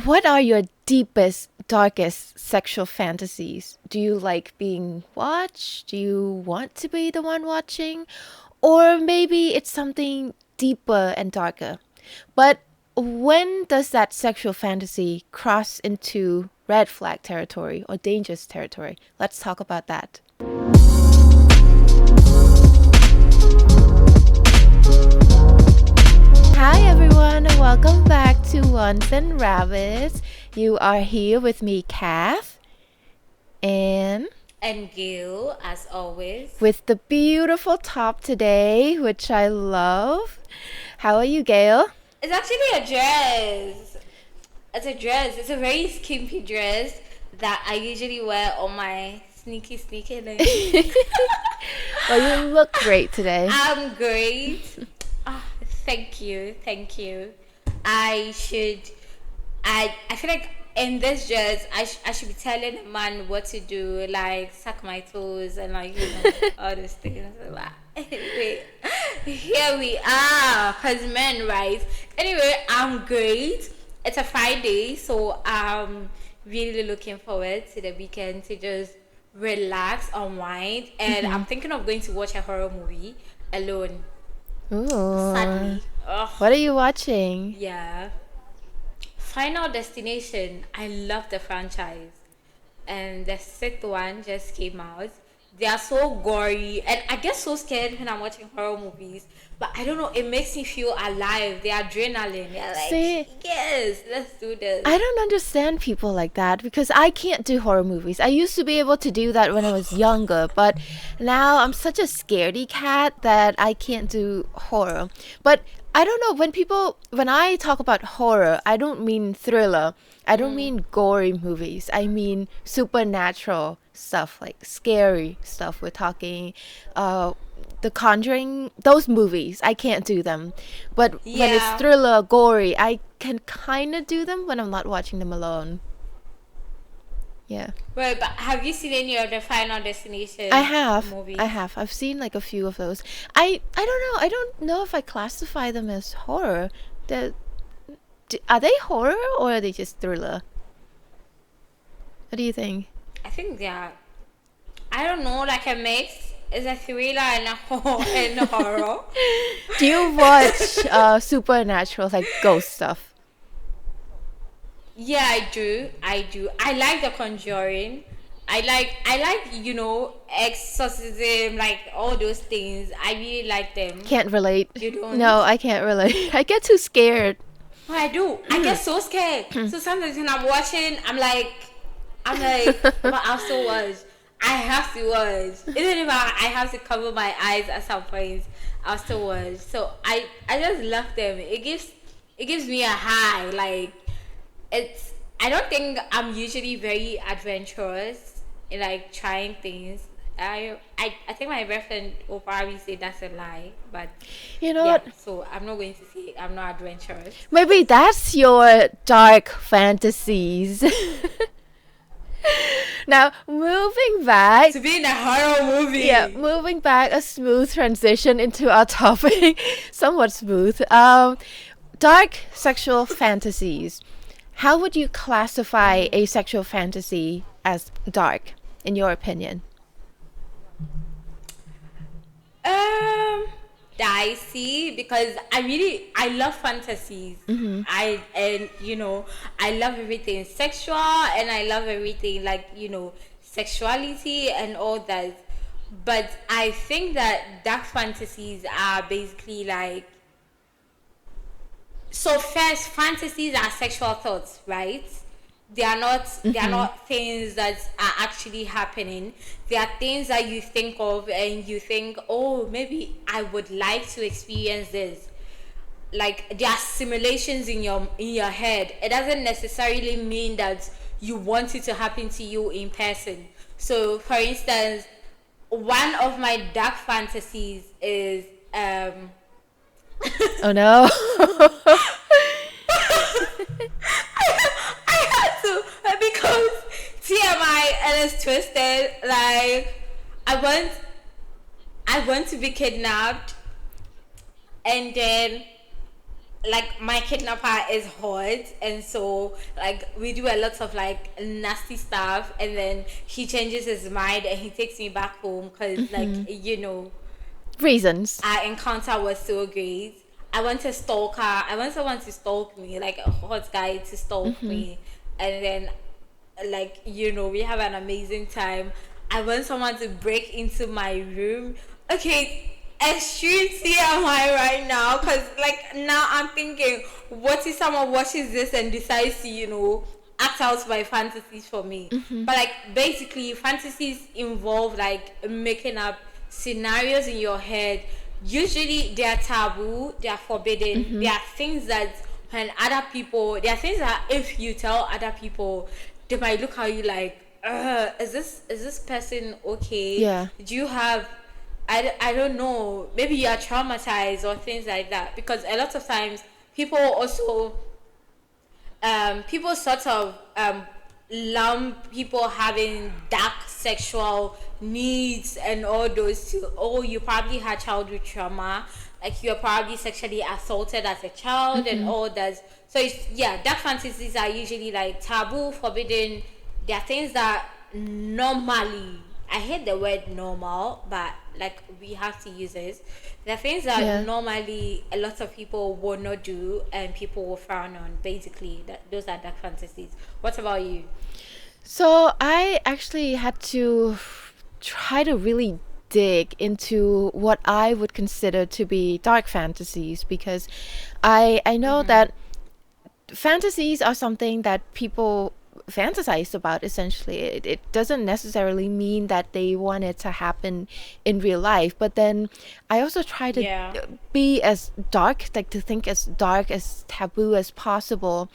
what are your deepest, darkest sexual fantasies? Do you like being watched? Do you want to be the one watching? Or maybe it's something deeper and darker. But when does that sexual fantasy cross into red flag territory or dangerous territory? Let's talk about that. Hi everyone, and welcome back to Ones and Rabbits. You are here with me, Kath, and Gil, as always. with the beautiful top today, which I love. How are you, Gail? It's actually a dress. It's a dress. It's a very skimpy dress that I usually wear on my sneaky day. Well, you look great today. I'm great. Thank you. I should. I feel like in this dress, I should be telling a man what to do, like suck my toes and all those things. Anyway, here we are, cause men, right? Anyway, I'm great. It's a Friday, so I'm really looking forward to the weekend to just relax, unwind, and I'm thinking of going to watch a horror movie alone. Ooh. Sadly. What are you watching? Yeah. Final Destination. I love the franchise. And the sixth one just came out. They are so gory. And I get so scared when I'm watching horror movies. But I don't know, it makes me feel alive. The adrenaline. They're like, See, yes, let's do this. I don't understand people like that because I can't do horror movies. I used to be able to do that when I was younger, but now I'm such a scaredy cat that I can't do horror. But I don't know, when I talk about horror, I don't mean thriller. I don't mean gory movies. I mean supernatural stuff, like scary stuff. We're talking The Conjuring, those movies. I can't do them. But when it's Yeah. thriller, gory, I can kind of do them when I'm not watching them alone. Yeah. Right, but have you seen any of the Final Destination I have. movies? I've seen like a few of those. I don't know. I don't know if I classify them as horror. Are they horror or are they just thriller? What do you think? I think they are, I don't know, like a mix. It's a thriller and a horror. Do you watch supernatural, like ghost stuff? Yeah, I do. I like The Conjuring. I like exorcism, like all those things. I really like them. Can't relate. You don't? No, I can't relate. I get too scared. Oh, I do. I get so scared. So sometimes when I'm watching, I'm like, but I'll still watch. I have to watch. Even if I have to cover my eyes at some point, I'll still watch. So I just love them. It gives me a high. Like I don't think I'm usually very adventurous in like trying things. I think my boyfriend will probably say that's a lie, but You know yeah. what? So I'm not going to say I'm not adventurous. Maybe that's your dark fantasies. Now, moving back. To be in a horror movie. Yeah, moving back, a smooth transition into our topic. Somewhat smooth. Dark sexual fantasies. How would you classify a sexual fantasy as dark, in your opinion? Dicey, because I love fantasies. I love everything sexual, and I love everything like sexuality and all that. But I think that dark fantasies are basically like, so first, fantasies are sexual thoughts, right? They are not things that are actually happening. They are things that you think of and you think, oh, maybe I would like to experience this. Like, there are simulations in your head. It doesn't necessarily mean that you want it to happen to you in person. So for instance, one of my dark fantasies is Oh no. I had to, because TMI, and it's twisted. Like, I want to be kidnapped, and then like my kidnapper is hot, and so like we do a lot of like nasty stuff, and then he changes his mind and he takes me back home because like Reasons. our encounter was so great. I want a stalker. I want someone to stalk me, like a hot guy to stalk me, and then like we have an amazing time. I want someone to break into my room. Okay, extreme TMI right now, because like now I'm thinking, what if someone watches this and decides to act out my fantasies for me? But like basically, fantasies involve like making up scenarios in your head. Usually they are taboo, they are forbidden, they are things that when other people, there are things that if you tell other people, they might look at you like, is this person okay? Yeah. Do you have, I don't know, maybe you are traumatized or things like that, because a lot of times people also people sort of lump people having dark sexual needs and all those too. Oh, you probably had childhood trauma, like you're probably sexually assaulted as a child and all that. So it's, yeah, dark fantasies are usually like taboo, forbidden. There are things that normally, I hate the word normal, but like we have to use it. There are things that Yeah. normally a lot of people will not do and people will frown on. Basically, those are dark fantasies. What about you? So I actually had to try to really dig into what I would consider to be dark fantasies, because I know that fantasies are something that people fantasize about. Essentially, it doesn't necessarily mean that they want it to happen in real life, but then I also try to Yeah. be as dark, like to think as dark, as taboo as possible.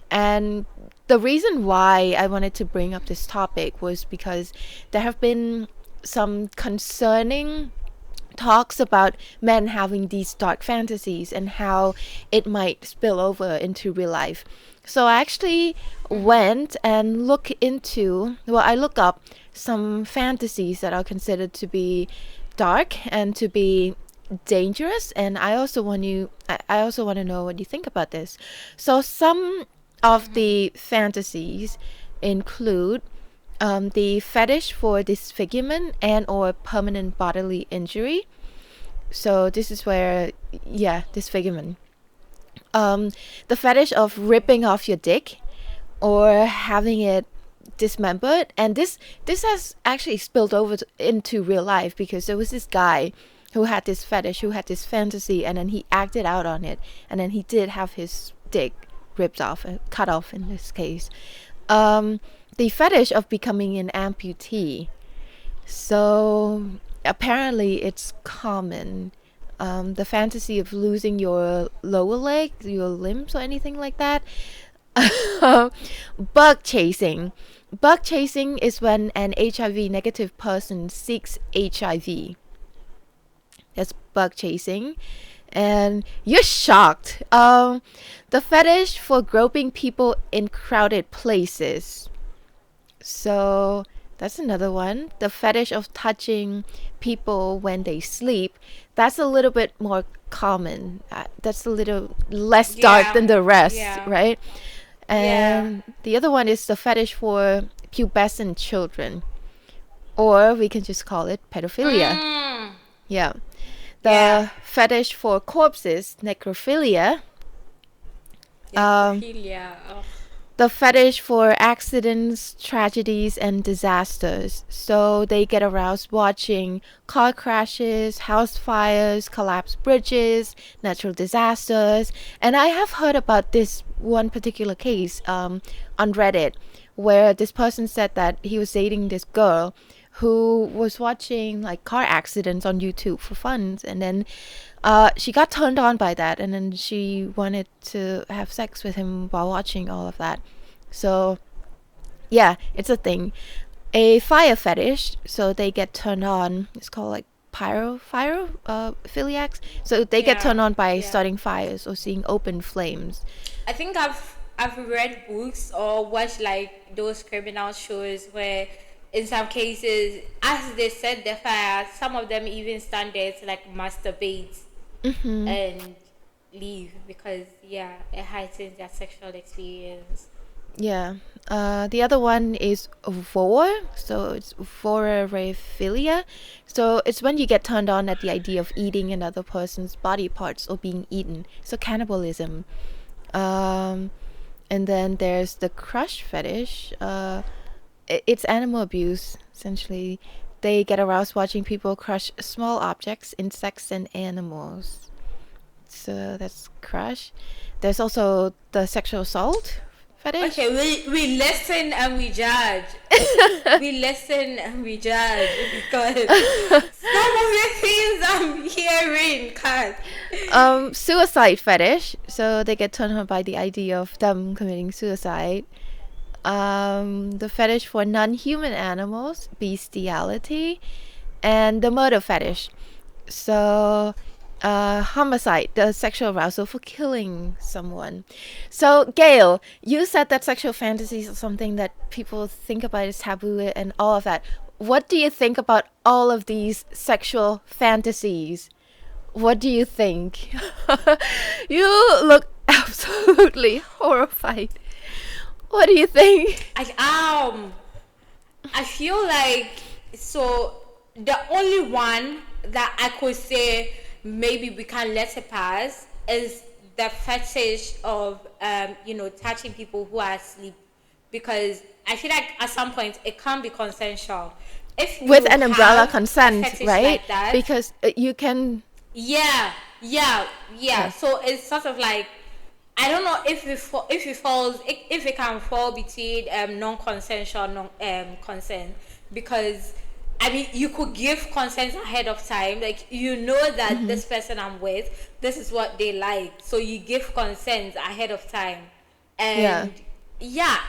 And the reason why I wanted to bring up this topic was because there have been some concerning talks about men having these dark fantasies and how it might spill over into real life. So I actually went and I look up some fantasies that are considered to be dark and to be dangerous, and I also want to know what you think about this. So some of the fantasies include the fetish for disfigurement and or permanent bodily injury. So this is where, yeah, disfigurement. The fetish of ripping off your dick or having it dismembered, and this has actually spilled over into real life, because there was this guy who had this fetish, who had this fantasy, and then he acted out on it, and then he did have his dick ripped off, cut off in this case. The fetish of becoming an amputee. So apparently it's common. The fantasy of losing your lower leg, your limbs, or anything like that. Bug chasing. Bug chasing is when an HIV negative person seeks HIV. That's bug chasing. And you're shocked. The fetish for groping people in crowded places. So that's another one. The fetish of touching people when they sleep. That's a little bit more common. That's a little less dark Yeah. than the rest, Yeah. right? Yeah. And the other one is the fetish for pubescent children. Or we can just call it pedophilia. Mm. Yeah. Yeah. The fetish for corpses, necrophilia. Um, Necrophilia. Oh. the fetish for accidents, tragedies, and disasters. So they get aroused watching car crashes, house fires, collapsed bridges, natural disasters. And I have heard about this one particular case on Reddit, where this person said that he was dating this girl who was watching like car accidents on YouTube for fun, and then she got turned on by that, and then she wanted to have sex with him while watching all of that. So yeah, it's a thing. A fire fetish, so they get turned on. It's called like philiacs. So they get Yeah. turned on by Yeah. starting fires or seeing open flames. I think I've read books or watched like those criminal shows where in some cases as they set the fire, some of them even stand there to like masturbate and leave because yeah, it heightens their sexual experience. Yeah. The other one is vor, so it's vorophilia. So it's when you get turned on at the idea of eating another person's body parts or being eaten. So cannibalism. Um, and then there's the crush fetish. It's animal abuse, essentially. They get aroused watching people crush small objects, insects, and animals. So that's crush. There's also the sexual assault fetish. Okay, we listen and we judge. We listen and we judge because some of the things I'm hearing, cut. Suicide fetish. So they get turned on by the idea of them committing suicide. The fetish for non-human animals, bestiality, and the murder fetish. So, homicide, the sexual arousal for killing someone. So, Gail, you said that sexual fantasies are something that people think about as taboo and all of that. What do you think about all of these sexual fantasies? What do you think? You look absolutely horrified. What do you think? I feel like so the only one that I could say maybe we can let it pass is the fetish of touching people who are asleep because I feel like at some point it can be consensual if With you an umbrella have a consent, fetish right? like that. Because you can. Yeah. So it's sort of like I don't know if it can fall between non-consensual consent because I mean you could give consent ahead of time like you know that this person I'm with this is what they like so you give consent ahead of time and yeah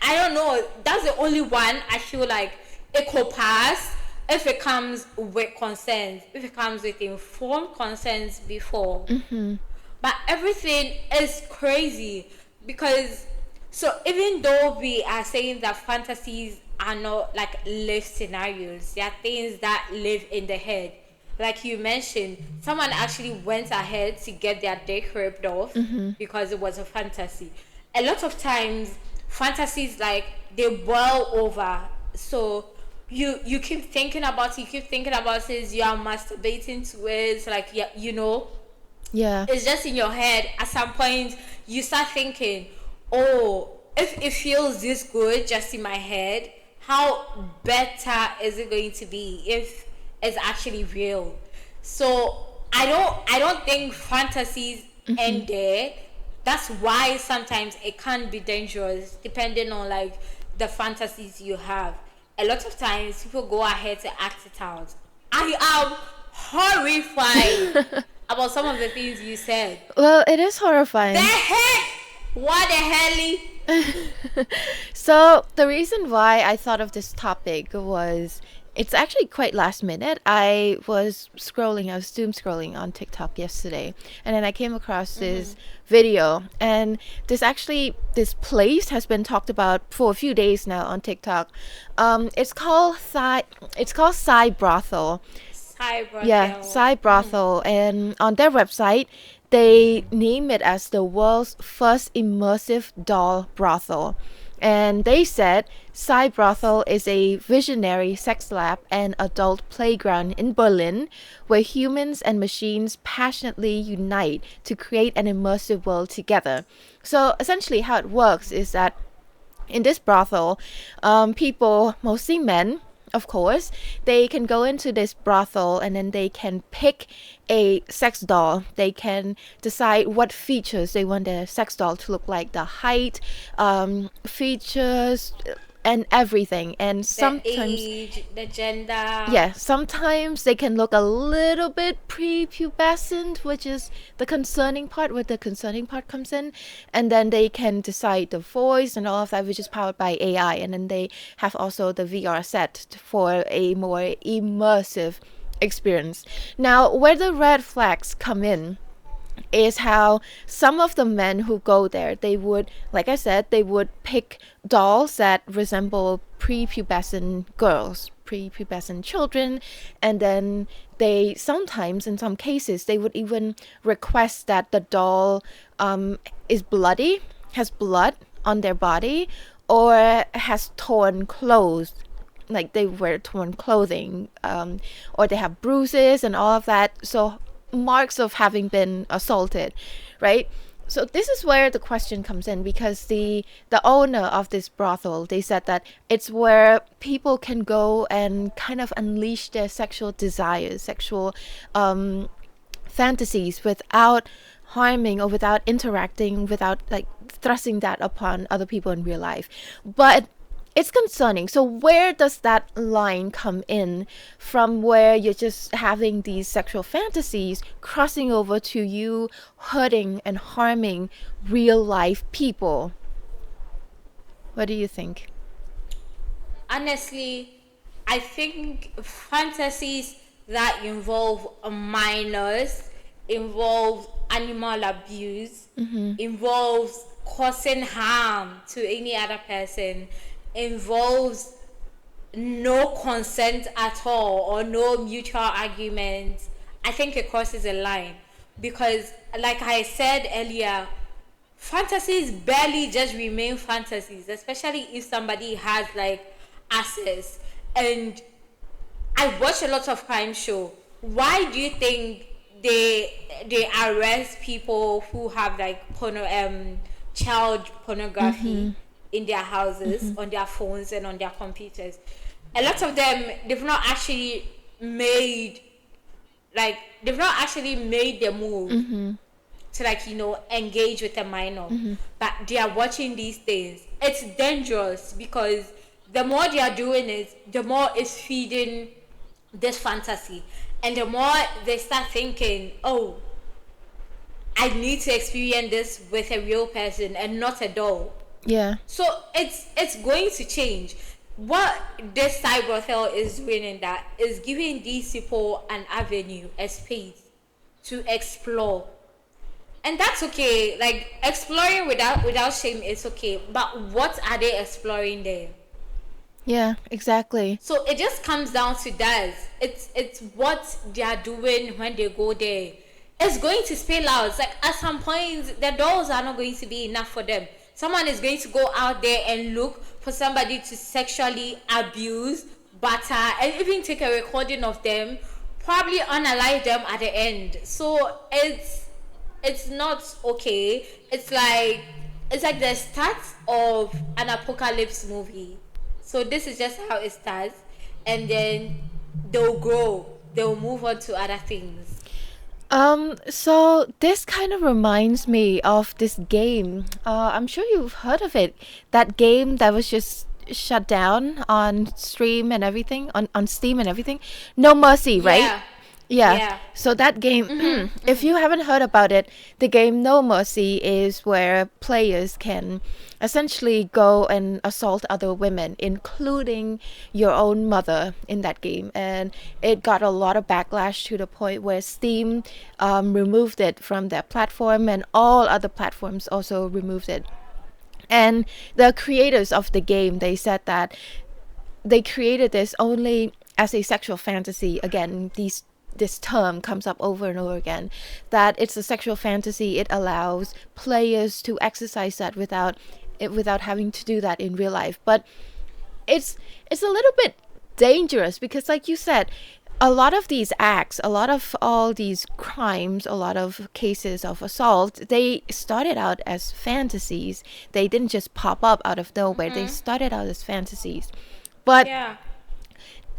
I don't know that's the only one I feel like it could pass if it comes with consent if it comes with informed consent before. But everything is crazy because so even though we are saying that fantasies are not like live scenarios, they are things that live in the head. Like you mentioned, someone actually went ahead to get their dick ripped off because it was a fantasy. A lot of times fantasies like they boil over. So you keep thinking about it, you are masturbating to it, like yeah, Yeah. it's just in your head. At some point you start thinking, oh, if it feels this good just in my head, how better is it going to be if it's actually real? So I don't think fantasies end there. That's why sometimes it can be dangerous depending on like the fantasies you have. A lot of times people go ahead to act it out. I am horrified about some of the things you said. Well, it is horrifying. The heck? What the hell? So the reason why I thought of this topic was it's actually quite last minute. I was doom scrolling on TikTok yesterday, and then I came across this video, and this place has been talked about for a few days now on TikTok. It's called Cybrothel. Cybrothel. Yeah, Cybrothel, and on their website, they name it as the world's first immersive doll brothel. And they said Cybrothel is a visionary sex lab and adult playground in Berlin where humans and machines passionately unite to create an immersive world together. So essentially how it works is that in this brothel, people, mostly men, of course, they can go into this brothel and then they can pick a sex doll. They can decide what features they want their sex doll to look like, the height, features, and everything. And sometimes the age, the gender. yeah, sometimes they can look a little bit prepubescent, which is the concerning part, where the concerning part comes in. And then they can decide the voice and all of that, which is powered by AI. And then they have also the VR set for a more immersive experience. Now, where the red flags come in is how some of the men who go there, they would, like I said, they would pick dolls that resemble prepubescent girls, prepubescent children, and then they sometimes, in some cases, they would even request that the doll is bloody, has blood on their body, or has torn clothes, like they wear torn clothing, or they have bruises and all of that, so marks of having been assaulted, right? So this is where the question comes in, because the owner of this brothel, they said that it's where people can go and kind of unleash their sexual desires, sexual fantasies, without harming or without interacting, without like thrusting that upon other people in real life. But it's concerning. So where does that line come in from, where you're just having these sexual fantasies crossing over to you hurting and harming real life people? What do you think? Honestly, I think fantasies that involve minors, involve animal abuse, involves causing harm to any other person, involves no consent at all or no mutual argument, I think it crosses a line. Because, like I said earlier, fantasies barely just remain fantasies, especially if somebody has like access. And I watch a lot of crime show. Why do you think they arrest people who have like child pornography in their houses, on their phones and on their computers? A lot of them, they've not actually made the move to like, engage with a minor, but they are watching these things. It's dangerous because the more they are doing it, the more it's feeding this fantasy, and the more they start thinking, oh, I need to experience this with a real person and not a doll. Yeah. So it's going to change. What this Cybrothel is doing in that is giving these people an avenue, a space to explore. And that's okay. Like, exploring without shame is okay. But what are they exploring there? Yeah, exactly. So it just comes down to that. It's what they are doing when they go there. It's going to spill out. It's like, at some point, the dolls are not going to be enough for them. Someone is going to go out there and look for somebody to sexually abuse, batter, and even take a recording of them, probably unalive them at the end. So it's not okay. It's like the start of an apocalypse movie. So this is just how it starts, and then they'll grow. They'll move on to other things. So this kind of reminds me of this game. I'm sure you've heard of it. That game that was just shut down on stream and everything, on Steam and everything. No Mercy, right? Yeah. Yeah. Yeah. So that game, if you haven't heard about it, the game No Mercy is where players can essentially go and assault other women, including your own mother, in that game. And it got a lot of backlash to the point where Steam removed it from their platform, and all other platforms also removed it. And the creators of the game, they said that they created this only as a sexual fantasy. Again, this term comes up over and over again, that it's a sexual fantasy. It allows players to exercise that without having to do that in real life. But it's a little bit dangerous, because like you said, a lot of these acts, a lot of all these crimes, a lot of cases of assault, they started out as fantasies. They didn't just pop up out of nowhere. They started out as fantasies. But Yeah.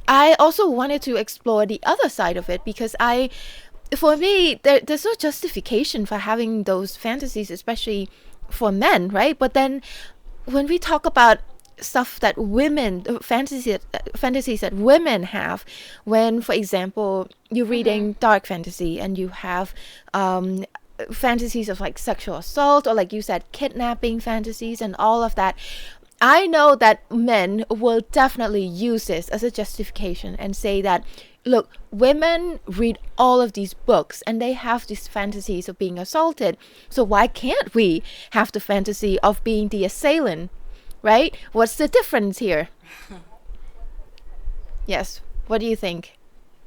I also wanted to explore the other side of it, because for me, there's no justification for having those fantasies, especially for men, right? But then when we talk about stuff that fantasies that women have, when, for example, you're reading dark fantasy and you have fantasies of like sexual assault, or like you said, kidnapping fantasies and all of that, I know that men will definitely use this as a justification and say that, look, women read all of these books and they have these fantasies of being assaulted. So why can't we have the fantasy of being the assailant, right? What's the difference here? Yes. What do you think?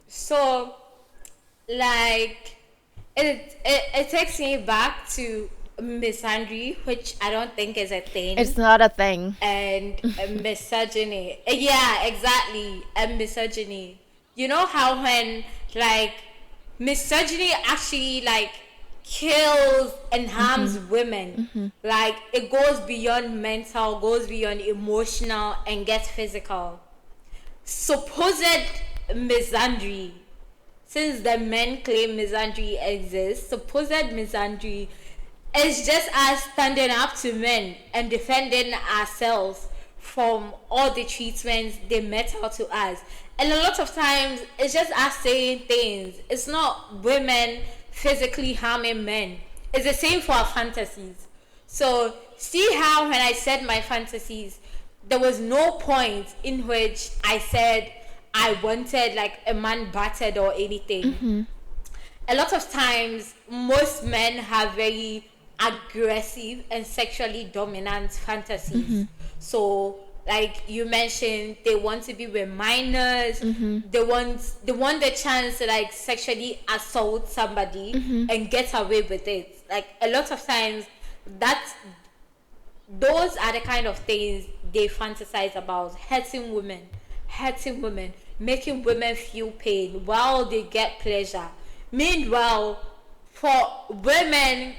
So, like, it takes me back to misandry, which I don't think is a It's thing, not a thing. and misogyny. Yeah, exactly. And misogyny. You know how when, like, misogyny actually, like, kills and harms women. Like, it goes beyond mental, goes beyond emotional, and gets physical. Supposed misandry, since the men claim misandry exists, supposed misandry is just us standing up to men and defending ourselves from all the treatments they met out to us. And a lot of times it's just us saying things. It's not women physically harming men. It's the same for our fantasies. So see how when I said my fantasies, there was no point in which I said I wanted like a man battered or anything. A lot of times most men have very aggressive and sexually dominant fantasies. So like you mentioned, they want to be with minors. They want the chance to like sexually assault somebody and get away with it. Like a lot of times that those are the kind of things they fantasize about: hurting women, making women feel pain while they get pleasure. Meanwhile, for women,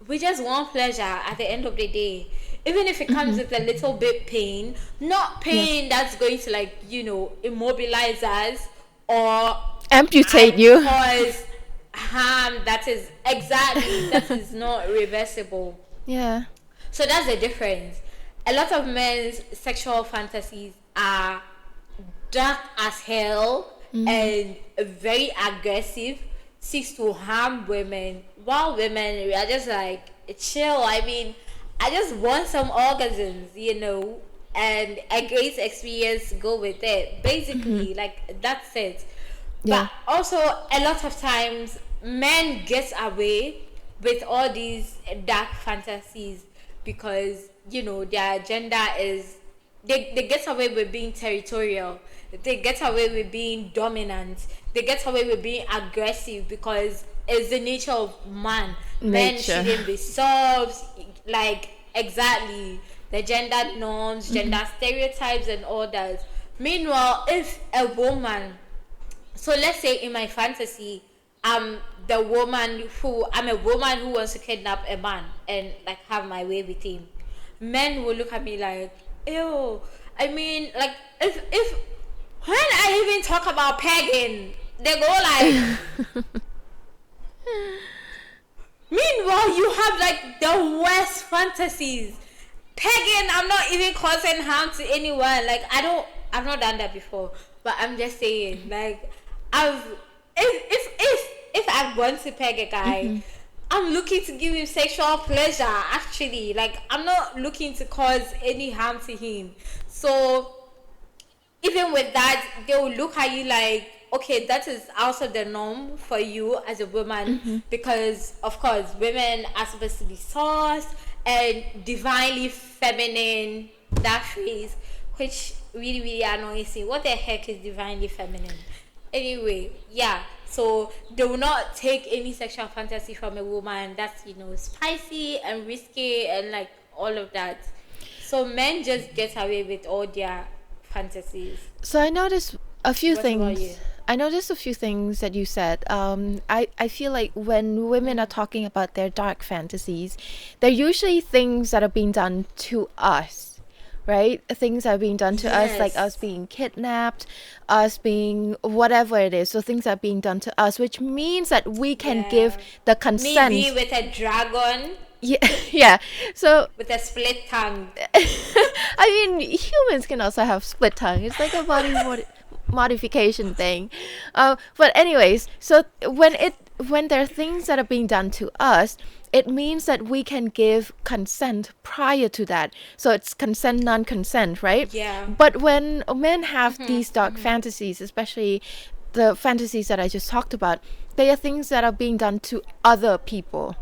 we just want pleasure at the end of the day. Even if it comes with a little bit pain, not pain that's going to like, immobilize us or Amputate I you. cause harm that is not reversible. Yeah. So that's the difference. A lot of men's sexual fantasies are dark as hell and very aggressive, seeks to harm women, while women we are just like chill. I mean, I just want some orgasms, and a great experience to go with it. Basically, like that's it. Yeah. But also, a lot of times, men get away with all these dark fantasies because their agenda is they get away with being territorial. They get away with being dominant. They get away with being aggressive because it's the nature of man. Men Nature. shouldn't be soft, like exactly the gender norms, gender stereotypes, and all that. Meanwhile, if a woman, so let's say in my fantasy, I'm a woman who wants to kidnap a man and like have my way with him. Men will look at me like, ew. I mean, like if when I even talk about pegging, they go like, meanwhile you have like the worst fantasies. Pegging, I'm not even causing harm to anyone. Like I've not done that before, but I'm just saying, like, I've if I want to peg a guy, I'm looking to give him sexual pleasure. Actually, like I'm not looking to cause any harm to him. So even with that, they will look at you like, okay, that is also the norm for you as a woman, because of course women are supposed to be soft and divinely feminine. That phrase, which really really annoys me. What the heck is divinely feminine? Anyway, yeah. So they will not take any sexual fantasy from a woman that's spicy and risky and like all of that. So men just get away with all their fantasies. So I noticed a few What about you? things. I noticed a few things that you said. I feel like when women are talking about their dark fantasies, they're usually things that are being done to us, right? Things that are being done to us, like us Yes. being kidnapped, us being whatever it is. So things are being done to us, which means that we can give Yeah. the Maybe consent. with a dragon Yeah, yeah. So with a split tongue. I mean, humans can also have split tongue. It's like a modification thing. But anyways, so when there are things that are being done to us, it means that we can give consent prior to that. So it's consent, non-consent, right? Yeah. But when men have these dark fantasies, especially the fantasies that I just talked about, they are things that are being done to other people.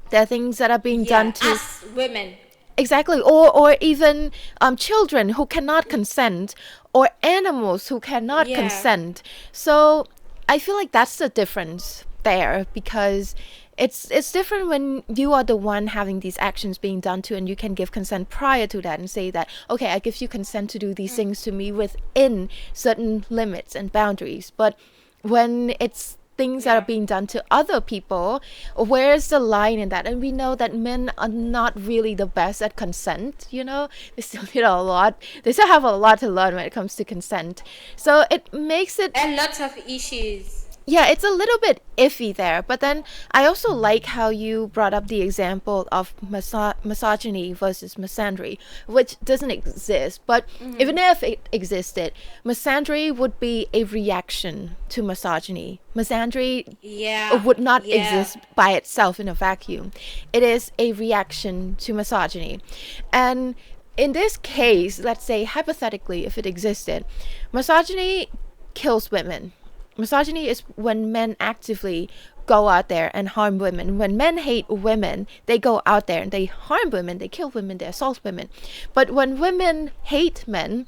There are things that are being Yeah. done to Us women. Exactly. Or even children who cannot consent, or animals who cannot Yeah. consent. So I feel like that's the difference there, because it's different when you are the one having these actions being done to, and you can give consent prior to that and say that, okay, I give you consent to do these things to me within certain limits and boundaries. But when it's things that are Yeah. being done to other people, where's the line in that? And we know that men are not really the best at consent, they still need a lot, they still have a lot to learn when it comes to consent. So it makes it, And lots of issues. yeah, it's a little bit iffy there. But then I also like how you brought up the example of misogyny versus misandry, which doesn't exist. But even if it existed, misandry would be a reaction to misogyny. Misandry Yeah. would not Yeah. exist by itself in a vacuum. It is a reaction to misogyny. And in this case, let's say hypothetically, if it existed, misogyny kills women. Misogyny is when men actively go out there and harm women. When men hate women, they go out there and they harm women, they kill women, they assault women. But when women hate men,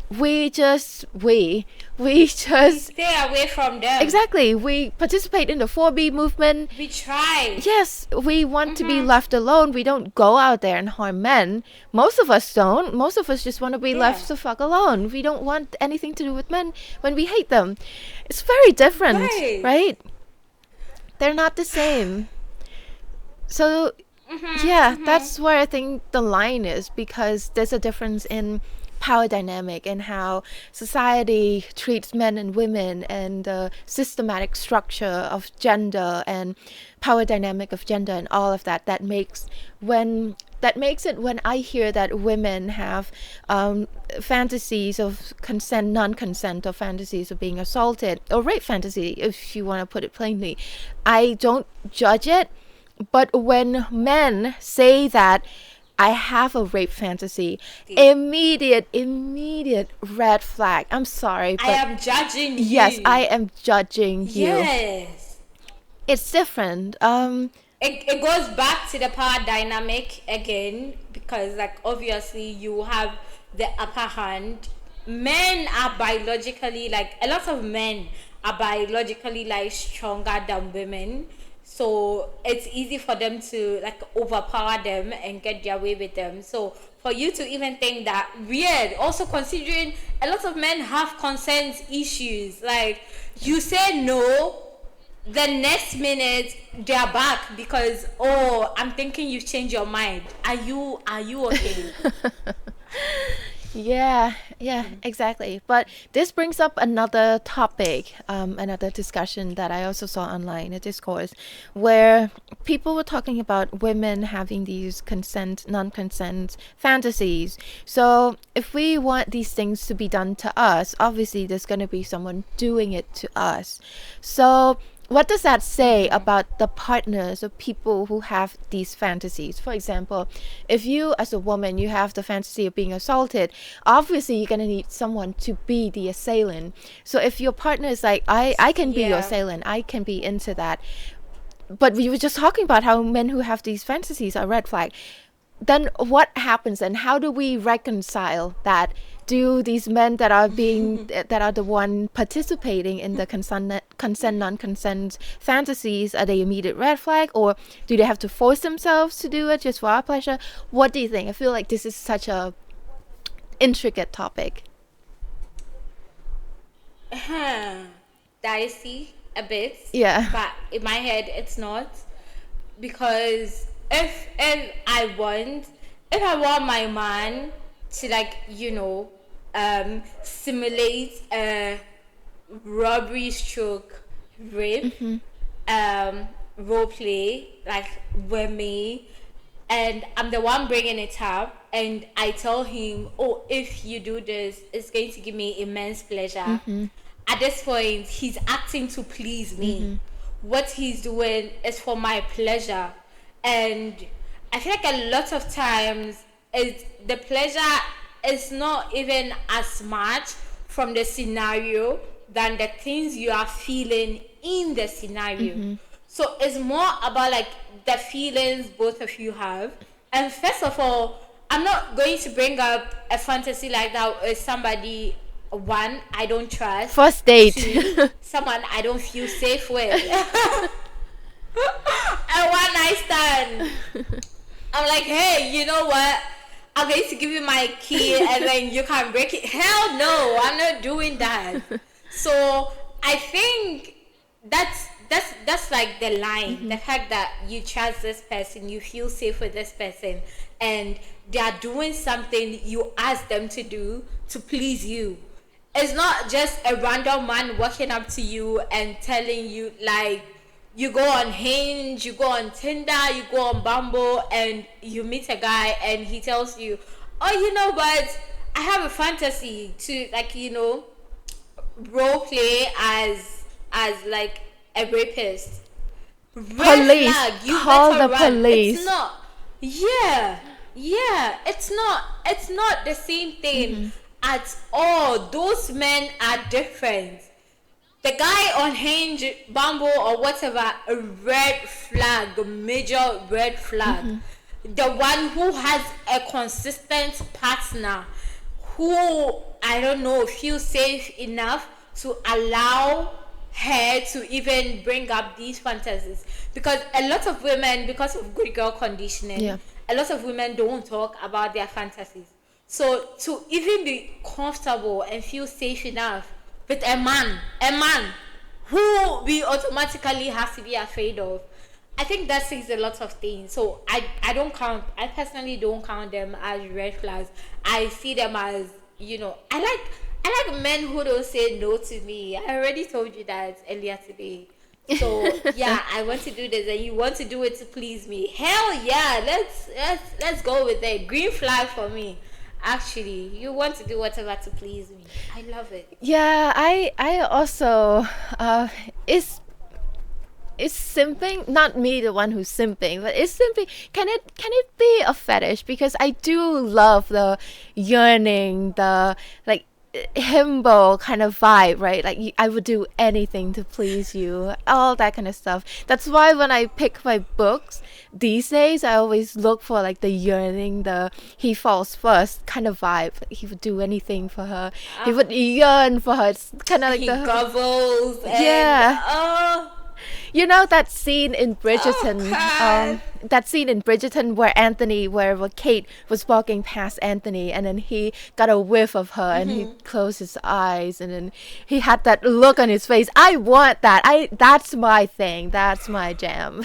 we just Stay away from them. exactly, we participate in the 4B movement. We try. Yes, we want to be left alone. We don't go out there and harm men. Most of us don't. Most of us just want to be left Yeah. the fuck alone. We don't want anything to do with men when we hate them. It's very different, Right. right? They're not the same. So, yeah, that's where I think the line is, because there's a difference in power dynamic and how society treats men and women, and the systematic structure of gender and power dynamic of gender and all of that, that makes it when I hear that women have fantasies of consent, non-consent, or fantasies of being assaulted, or rape fantasy, if you want to put it plainly, I don't judge it. But when men say that I have a rape fantasy, immediate red flag. I'm sorry, I but am judging you. yes, I am judging you. Yes. It's different. It goes back to the power dynamic again, because like obviously you have the upper hand. Men are biologically, like a lot of men are biologically like stronger than women, so it's easy for them to like overpower them and get their way with them. So for you to even think that, weird, also considering a lot of men have consent issues, like you say no, the next minute they're back because, oh, I'm thinking you've changed your mind. Are you okay? Yeah, exactly. But this brings up another topic, another discussion that I also saw online, a discourse, where people were talking about women having these consent, non-consent fantasies. So if we want these things to be done to us, obviously there's going to be someone doing it to us. So what does that say about the partners or people who have these fantasies? For example, if you as a woman, you have the fantasy of being assaulted, obviously you're going to need someone to be the assailant. So if your partner is like, I can be your Yeah. assailant, I can be into that. But we were just talking about how men who have these fantasies are red flag. Then what happens, and how do we reconcile that? Do these men that are the one participating in the consent non-consent fantasies, are they immediate red flag, or do they have to force themselves to do it just for our pleasure? What do you think? I feel like this is such a intricate topic. Dicey a bit. Yeah. But in my head it's not, because if I want my man to like, simulate a robbery stroke rape, role play like with me, and I'm the one bringing it up, and I tell him, oh, if you do this, it's going to give me immense pleasure. At this point he's acting to please me. What he's doing is for my pleasure, and I feel like a lot of times the pleasure is not even as much from the scenario than the things you are feeling in the scenario. So it's more about like the feelings both of you have. And first of all, I'm not going to bring up a fantasy like that with somebody, one, I don't trust. First date. Two, someone I don't feel safe with. A one night stand. I'm like, hey, you know what? I'm going to give you my key and then you can break it. Hell no, I'm not doing that. So I think that's like the line. The fact that you trust this person, you feel safe with this person, and they are doing something you ask them to do to please you. It's not just a random man walking up to you and telling you, like, you go on Hinge, you go on Tinder, you go on Bumble, and you meet a guy and he tells you, oh, you know what, I have a fantasy to, like, you know, role play as like a rapist. Red Police. flag, you Call better the run. police. It's not. Yeah, it's not the same thing at all. Those men are different. The guy on Hinge, Bumble, or whatever, a red flag, a major red flag. The one who has a consistent partner, who, I don't know, feels safe enough to allow her to even bring up these fantasies. Because a lot of women, because of good girl conditioning, Yeah. a lot of women don't talk about their fantasies. So to even be comfortable and feel safe enough with a man who we automatically have to be afraid of, I think that says a lot of things. So I personally don't count them as red flags. I see them as, you know, I like men who don't say no to me. I already told you that earlier today. So yeah, I want to do this and you want to do it to please me. Hell yeah, let's go with it. Green flag for me. Actually, you want to do whatever to please me. I love it. Yeah, I also is simping, not me the one who's simping, but is simping, can it be a fetish? Because I do love the yearning, the like himbo kind of vibe, right? Like I would do anything to please you, all that kind of stuff. That's why when I pick my books these days, I always look for like the yearning, the he falls first kind of vibe. He would do anything for her. He would yearn for her. It's kind of like He the gobbles and yeah. You know that scene in Bridgerton, God. that scene in Bridgerton where Kate was walking past Anthony, and then he got a whiff of her, and he closed his eyes, and then he had that look on his face. I want that. That's my thing. That's my jam.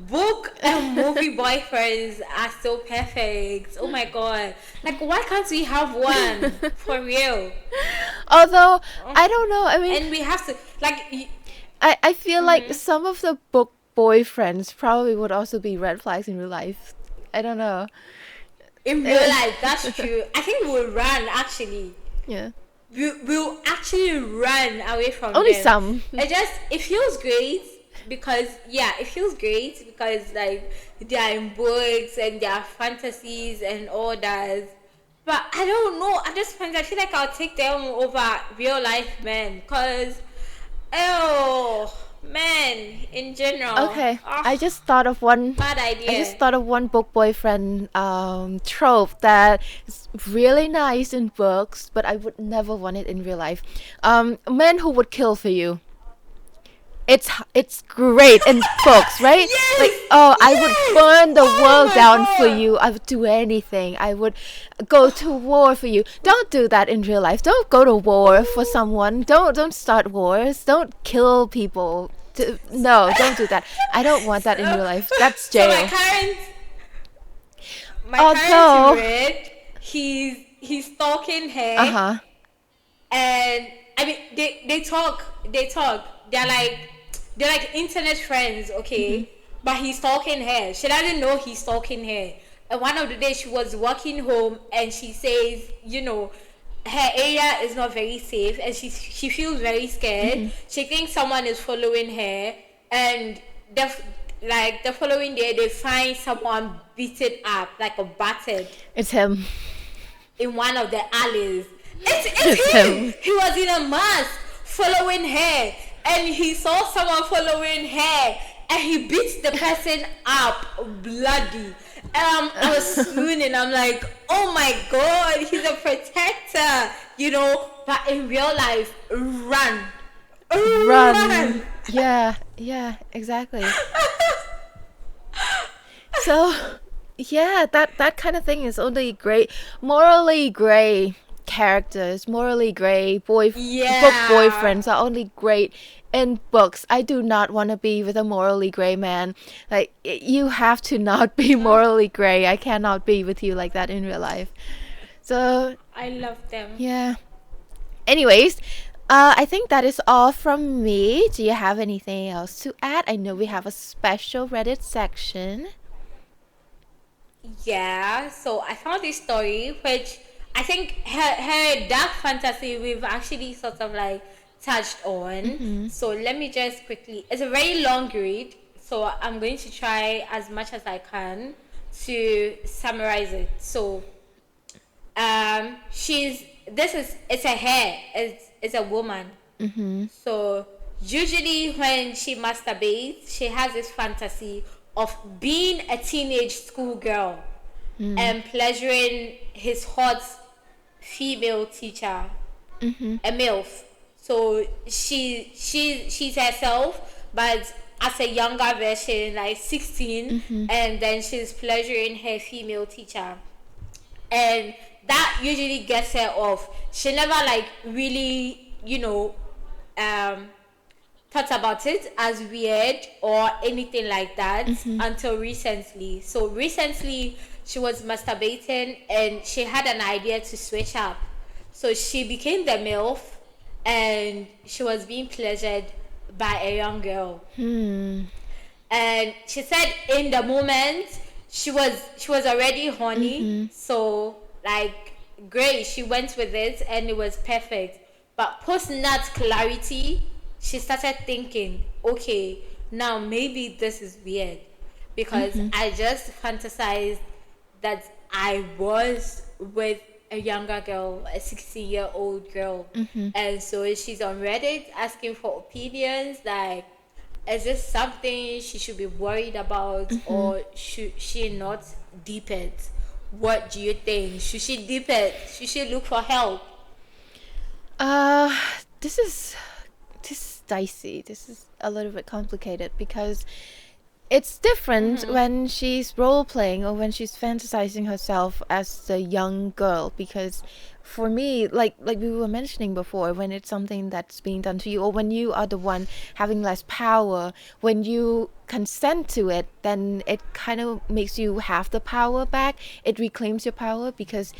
Book and movie boyfriends are so perfect. Oh my god. Like, why can't we have one? For real. Although I don't know. I mean, And we have to, like, I feel like some of the book boyfriends probably would also be red flags in real life. I don't know. in real life, that's true. I think we'll run, actually. Yeah. We'll actually run away from Only them. some. It feels great because, yeah, it feels great because, like, they are in books and they are fantasies and all that. But I don't know, at this point I feel like I'll take them over real life men, because men in general. Okay, I just thought of one. Bad idea. I just thought of one book boyfriend trope that is really nice in books, but I would never want it in real life. Men who would kill for you. It's great in books, right? Yes! Like, oh, I would burn the world my down for God! you. I would do anything. I would go to war for you. Don't do that in real life. Don't go to war for someone. Don't start wars. Don't kill people. No, don't do that. I don't want that in real life. That's So jail. my Although- current read, he's stalking her, Uh-huh. and I mean they talk. They're like internet friends, okay? But he's stalking her. She doesn't know he's stalking her. And one of the days she was walking home and she says, you know, her area is not very safe and she feels very scared. She thinks someone is following her, and the following day they find someone beaten up, like a battered, It's him. in one of the alleys. It's It's him. him. He was in a mask following her, and he saw someone following her, and he beats the person up bloody. I was swooning. I'm like, oh my god, he's a protector, you know. But in real life, run, Run. run. Yeah, yeah, exactly. So, yeah, that kind of thing is only great, morally gray characters, morally gray book Yeah. boyfriends are only great in books. I do not want to be with a morally gray man. Like you have to not be morally gray. I cannot be with you like that in real life. So, I love them. yeah. Anyways, I think that is all from me. Do you have anything else to add? I know we have a special Reddit section. Yeah, so I found this story which I think her dark fantasy we've actually sort of like touched on. Mm-hmm. So let me just quickly, it's a very long read, so I'm going to try as much as I can to summarize it. So she's this is it's a hair, it's a woman. Mm-hmm. So usually when she masturbates, she has this fantasy of being a teenage schoolgirl and pleasuring his hot female teacher, Mm-hmm. a MILF. So she's herself, but as a younger version, like 16, Mm-hmm. and then she's pleasuring her female teacher, and that usually gets her off. She never like really, um thought about it as weird or anything like that Mm-hmm. until recently. So recently she was masturbating and she had an idea to switch up. So she became the MILF and she was being pleasured by a young girl. Hmm. And she said in the moment she was already horny, Mm-hmm. so like great, she went with it and it was perfect. But post nut clarity, she started thinking, okay, now maybe this is weird because Mm-hmm. I just fantasized that I was with a younger girl, a 16-year-old girl. Mm-hmm. And so she's on Reddit asking for opinions like, is this something she should be worried about Mm-hmm. or should she not deep it? What do you think? Should she deep it? Should she look for help? Uh, this is dicey. This is a little bit complicated because it's different when she's role playing or when she's fantasizing herself as a young girl. Because for me, like we were mentioning before, when it's something that's being done to you, or when you are the one having less power, when you consent to it, then it kind of makes you have the power back. It reclaims your power because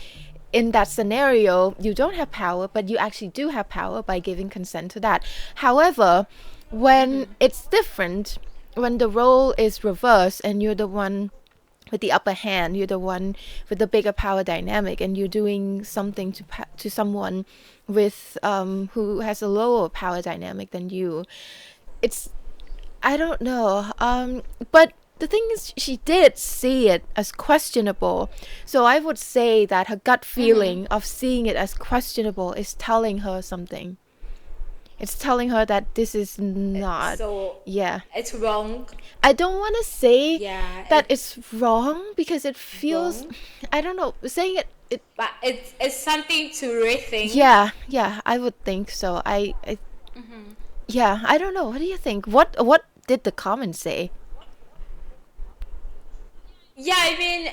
in that scenario, you don't have power, but you actually do have power by giving consent to that. However, when it's different, when the role is reversed and you're the one with the upper hand, you're the one with the bigger power dynamic, and you're doing something to someone with who has a lower power dynamic than you, it's I don't know. But the thing is, she did see it as questionable. So I would say that her gut feeling of seeing it as questionable is telling her something. It's telling her that this is not. So Yeah. it's wrong. I don't want to say Yeah, that it's it's wrong because it feels. wrong. I don't know. Saying it. But it's something to rethink. Yeah. I would think so. Yeah. I don't know. What do you think? What did the comments say? Yeah, I mean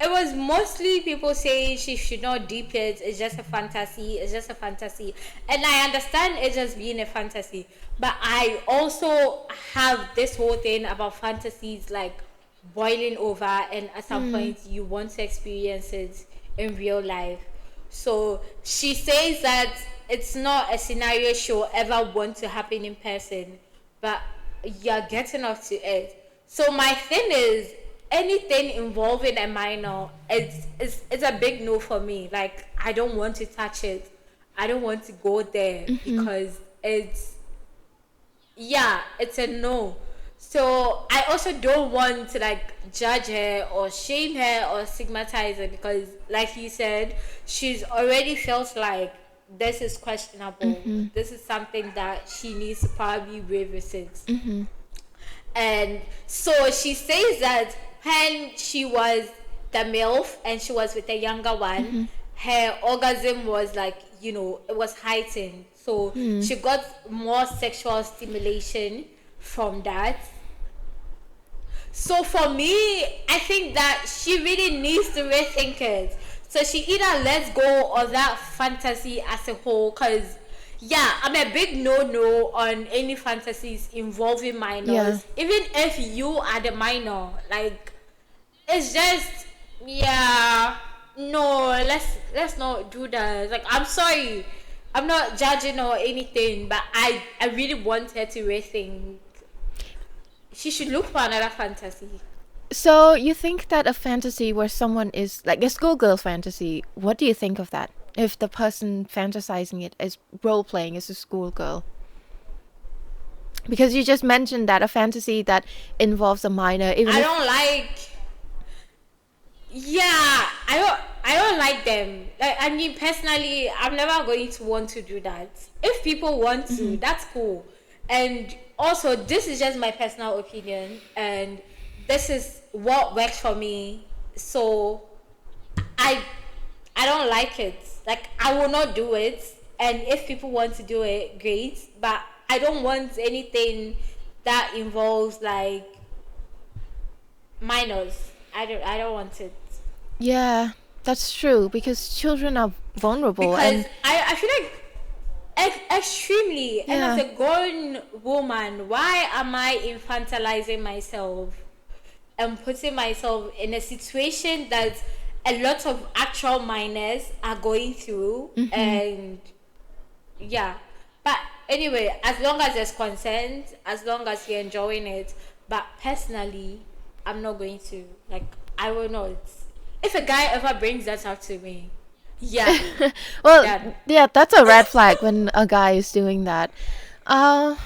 it was mostly people saying she should not deep it. It's just a fantasy. It's just a fantasy, and I understand it just being a fantasy. But I also have this whole thing about fantasies like boiling over, and at some point you want to experience it in real life. So she says that it's not a scenario she'll ever want to happen in person, but you're getting off to it. So my thing is anything involving a minor, it's a big no for me. Like I don't want to touch it. I don't want to go there because it's a no. So I also don't want to like judge her or shame her or stigmatize her because like you said, she's already felt like this is questionable. This is something that she needs to probably revisit. And so she says that when she was the MILF and she was with the younger one, her orgasm was like, it was heightened. So she got more sexual stimulation from that. So for me, I think that she really needs to rethink it. So she either lets go of that fantasy as a whole, because yeah, I'm a big no on any fantasies involving minors. Even if you are the minor, like, it's just, yeah, no, let's not do that. Like, I'm sorry, I'm not judging or anything, but I really want her to rethink. She should look for another fantasy. So you think that a fantasy where someone is like a schoolgirl fantasy, what do you think of that? If the person fantasizing it is role playing as a schoolgirl? Because you just mentioned that a fantasy that involves a minor, even I if don't like. Yeah, I don't like them. Like, I mean, personally, I'm never going to want to do that. If people want to, that's cool. And also, this is just my personal opinion, and this is what works for me. So I I don't like it. Like, I will not do it. And if people want to do it, great. But I don't want anything that involves like minors. I don't want it. yeah, that's true because children are vulnerable Because and I feel like extremely, and as yeah, a grown woman, why am I infantilizing myself and putting myself in a situation that a lot of actual minors are going through? And yeah, but anyway, as long as there's consent, as long as you're enjoying it. But personally, I'm not going to, like, I will not. If a guy ever brings that up to me, yeah, well, done. yeah, that's a red flag when a guy is doing that. Uh,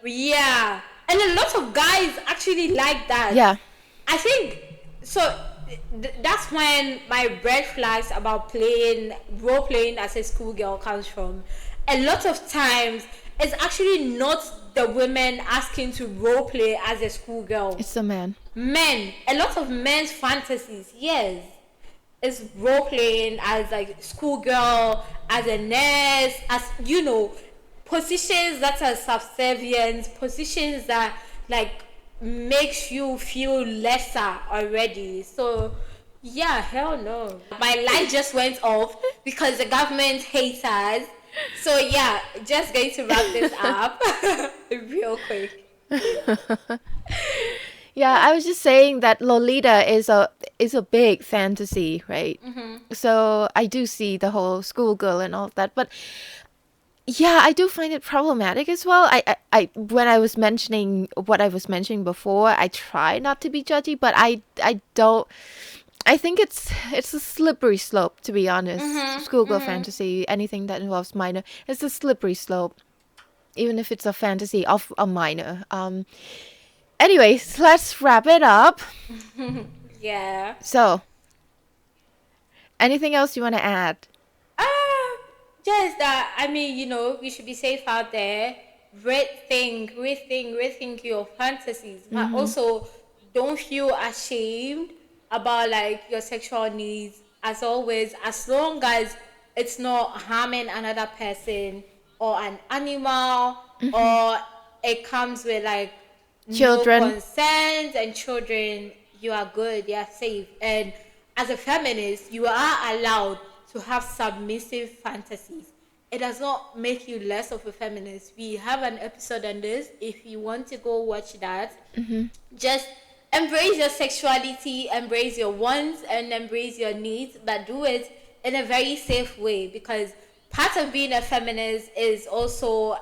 Yeah, and a lot of guys actually like that. yeah, I think so. That's when my red flags about playing role playing as a schoolgirl comes from. A lot of times, it's actually not the women asking to role play as a schoolgirl. it's a man. Men, a lot of men's fantasies, yes, is role playing as like schoolgirl, as a nurse, as positions that are subservient, positions that like makes you feel lesser already. So yeah, hell no. My light just went off because the government hates us. So yeah, just going to wrap this up real quick. Yeah, I was just saying that Lolita is a big fantasy, right? So I do see the whole schoolgirl and all of that, but yeah, I do find it problematic as well. I when I was mentioning what I was mentioning before, I try not to be judgy, but I don't. I think it's a slippery slope, to be honest. Schoolgirl fantasy, anything that involves minor, it's a slippery slope, even if it's a fantasy of a minor. Anyways, let's wrap it up. Yeah. So, anything else you want to add? Uh, just that, I mean, we should be safe out there. Rethink your fantasies. But also, don't feel ashamed about like your sexual needs. As always, as long as it's not harming another person or an animal, or it comes with like no Children. consent and children, you are good, you are safe. And as a feminist, you are allowed to have submissive fantasies. It does not make you less of a feminist. We have an episode on this. If you want to go watch that, just embrace your sexuality, embrace your wants, and embrace your needs, but do it in a very safe way, because part of being a feminist is also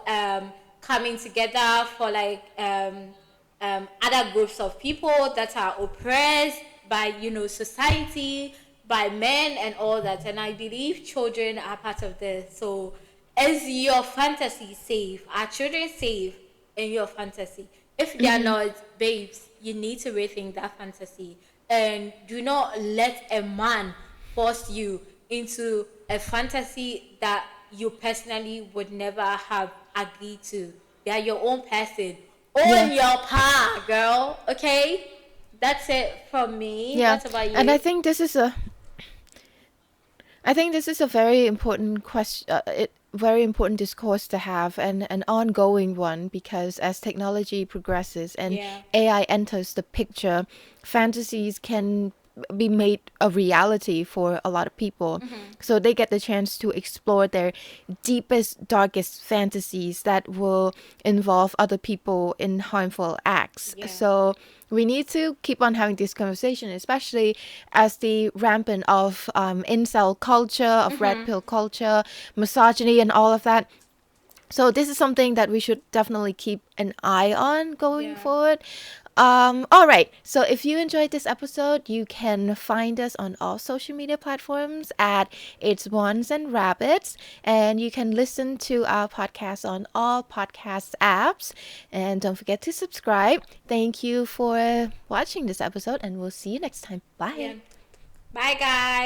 coming together for like other groups of people that are oppressed by society, by men and all that. And I believe children are part of this. So is your fantasy safe? Are children safe in your fantasy? If they are not, babes, you need to rethink that fantasy. And do not let a man force you into a fantasy that you personally would never have agreed to. They are your own person. Own Yeah. your power, girl. Okay? That's it from me. Yeah, What about and you? I think this is a very important question, very important discourse to have, and an ongoing one, because as technology progresses and Yeah. AI enters the picture, fantasies can be made a reality for a lot of people. Mm-hmm. So they get the chance to explore their deepest, darkest fantasies that will involve other people in harmful acts. Yeah. So we need to keep on having this conversation, especially as the rampant of incel culture, of red Mm-hmm. pill culture, misogyny, and all of that. So this is something that we should definitely keep an eye on going Yeah. forward. All right. So if you enjoyed this episode, you can find us on all social media platforms at It's Ones and Rabbits, and you can listen to our podcast on all podcast apps. And don't forget to subscribe. Thank you for watching this episode, and we'll see you next time. Yeah. Bye. Bye, guys.